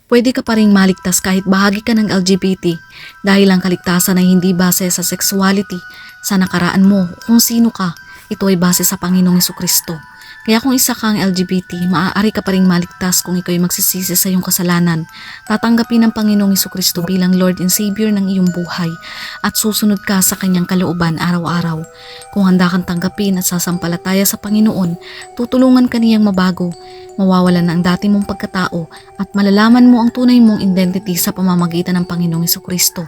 Pwede ka pa ring maligtas kahit bahagi ka ng LGBT dahil ang kaligtasan ay hindi base sa sexuality, sa nakaraan mo, kung sino ka. Ito ay base sa Panginoong Hesukristo. Kaya kung isa kang LGBT, maaari ka pa ring maligtas kung ikaw ay magsisisi sa iyong kasalanan. Tatanggapin ng Panginoong Hesukristo bilang Lord and Savior ng iyong buhay at susunod ka sa kanyang kalooban araw-araw. Kung handa kang tanggapin at sasampalataya sa Panginoon, tutulungan ka niyang mabago. Mawawalan na ang dati mong pagkatao at malalaman mo ang tunay mong identity sa pamamagitan ng Panginoong Hesukristo.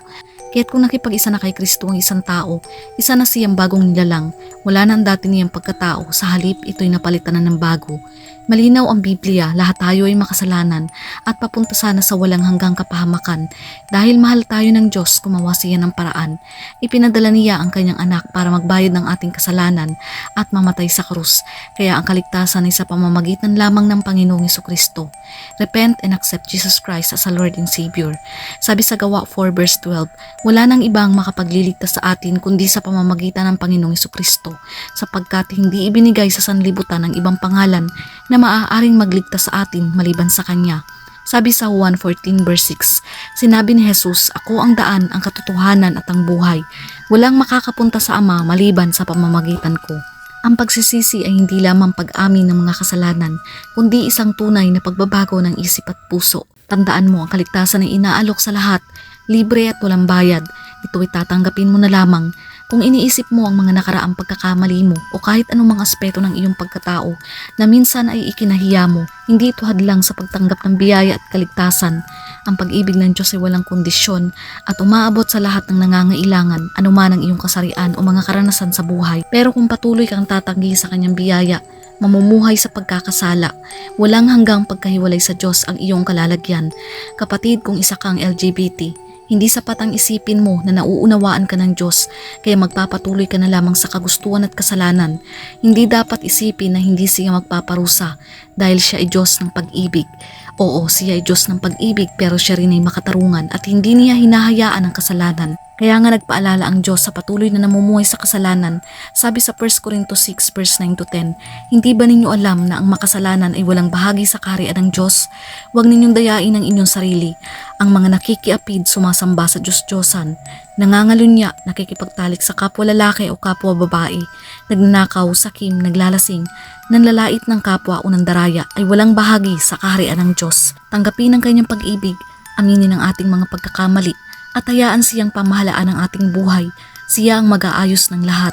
Kaya't kung nakipag-isa na kay Kristo ang isang tao, isa na siyang bagong nilalang, wala na ang dati niyang pagkatao, sa halip ito'y napalitan na ng bago. Malinaw ang Biblia, lahat tayo ay makasalanan at papunta sana sa walang hanggang kapahamakan. Dahil mahal tayo ng Diyos, gumawa siya ng paraan. Ipinadala niya ang kanyang anak para magbayad ng ating kasalanan at mamatay sa krus. Kaya ang kaligtasan ay sa pamamagitan lamang ng Panginoong Hesukristo. Repent and accept Jesus Christ as a Lord and Savior. Sabi sa Gawa 4 verse 12, wala nang ibang makapagliligtas sa atin kundi sa pamamagitan ng Panginoong Hesukristo, sapagkat hindi ibinigay sa sanlibutan ng ibang pangalan na maaaring magligtas sa atin maliban sa Kanya. Sabi sa Juan 14 verse 6, sinabi ni Jesus, ako ang daan, ang katotohanan at ang buhay. Walang makakapunta sa Ama maliban sa pamamagitan ko. Ang pagsisisi ay hindi lamang pag-amin ng mga kasalanan, kundi isang tunay na pagbabago ng isip at puso. Tandaan mo, ang kaligtasan ay inaalok sa lahat, libre at walang bayad. Ito ay tatanggapin mo na lamang kung iniisip mo ang mga nakaraang pagkakamali mo o kahit anong mga aspeto ng iyong pagkatao na minsan ay ikinahiya mo. Hindi ito hadlang sa pagtanggap ng biyaya at kaligtasan. Ang pag-ibig ng Diyos ay walang kondisyon at umaabot sa lahat ng nangangailangan, anuman ang iyong kasarian o mga karanasan sa buhay. Pero kung patuloy kang tatanggi sa kanyang biyaya, mamumuhay sa pagkakasala, walang hanggang pagkahiwalay sa Diyos ang iyong kalalagyan. Kapatid, kung isa kang LGBT, hindi sapat ang isipin mo na nauunawaan ka ng Diyos kaya magpapatuloy ka na lamang sa kagustuhan at kasalanan. Hindi dapat isipin na hindi siya magpaparusa dahil siya ay Diyos ng pag-ibig. Oo, siya ay Diyos ng pag-ibig pero siya rin ay makatarungan at hindi niya hinahayaan ang kasalanan. Kaya nga nagpaalala ang Diyos sa patuloy na namumuhay sa kasalanan. Sabi sa 1 Corinthos 6 verse 9 to 10, hindi ba ninyo alam na ang makasalanan ay walang bahagi sa kaharian ng Diyos? Huwag ninyong dayain ang inyong sarili. Ang mga nakikiapid sumasamba sa Diyos-Diyosan, nangangalunya, nakikipagtalik sa kapwa lalaki o kapwa babae, nagnanakaw, sakim, naglalasing, nanlalait ng kapwa o nandaraya ay walang bahagi sa kaharian ng Diyos. Tanggapin ang kanyang pag-ibig, aminin ang ating mga pagkakamali, at hayaan siyang pamahalaan ng ating buhay. Siya ang mag-aayos ng lahat.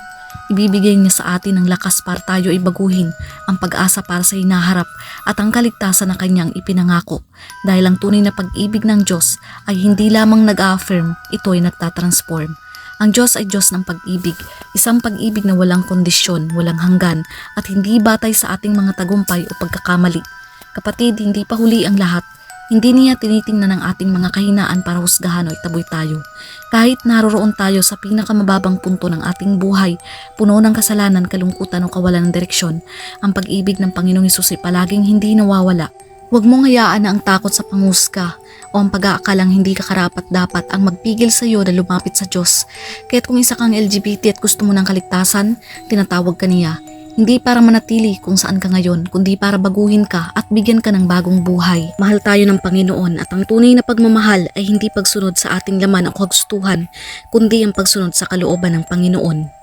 Ibibigay niya sa atin ang lakas para tayo ay baguhin, ang pag-asa para sa hinaharap at ang kaligtasan na kanyang ipinangako. Dahil ang tunay na pag-ibig ng Diyos ay hindi lamang nag-a-affirm, ito ay nagtatransform. Ang Diyos ay Diyos ng pag-ibig, isang pag-ibig na walang kondisyon, walang hanggan at hindi batay sa ating mga tagumpay o pagkakamali. Kapatid, hindi pa huli ang lahat. Hindi niya tinitingnan ang ating mga kahinaan para husgahan o itaboy tayo. Kahit naroroon tayo sa pinakamababang punto ng ating buhay, puno ng kasalanan, kalungkutan o kawalan ng direksyon, ang pag-ibig ng Panginoong Hesus ay palaging hindi nawawala. Huwag mong hayaan na ang takot sa panghusga o ang pag-aakalang hindi ka karapat-dapat ang magpigil sa iyo na lumapit sa Diyos. Kaya't kung isa kang LGBT at gusto mo ng kaligtasan, tinatawag ka niya. Hindi para manatili kung saan ka ngayon, kundi para baguhin ka at bigyan ka ng bagong buhay. Mahal tayo ng Panginoon at ang tunay na pagmamahal ay hindi pagsunod sa ating laman o kagustuhan, kundi ang pagsunod sa kalooban ng Panginoon.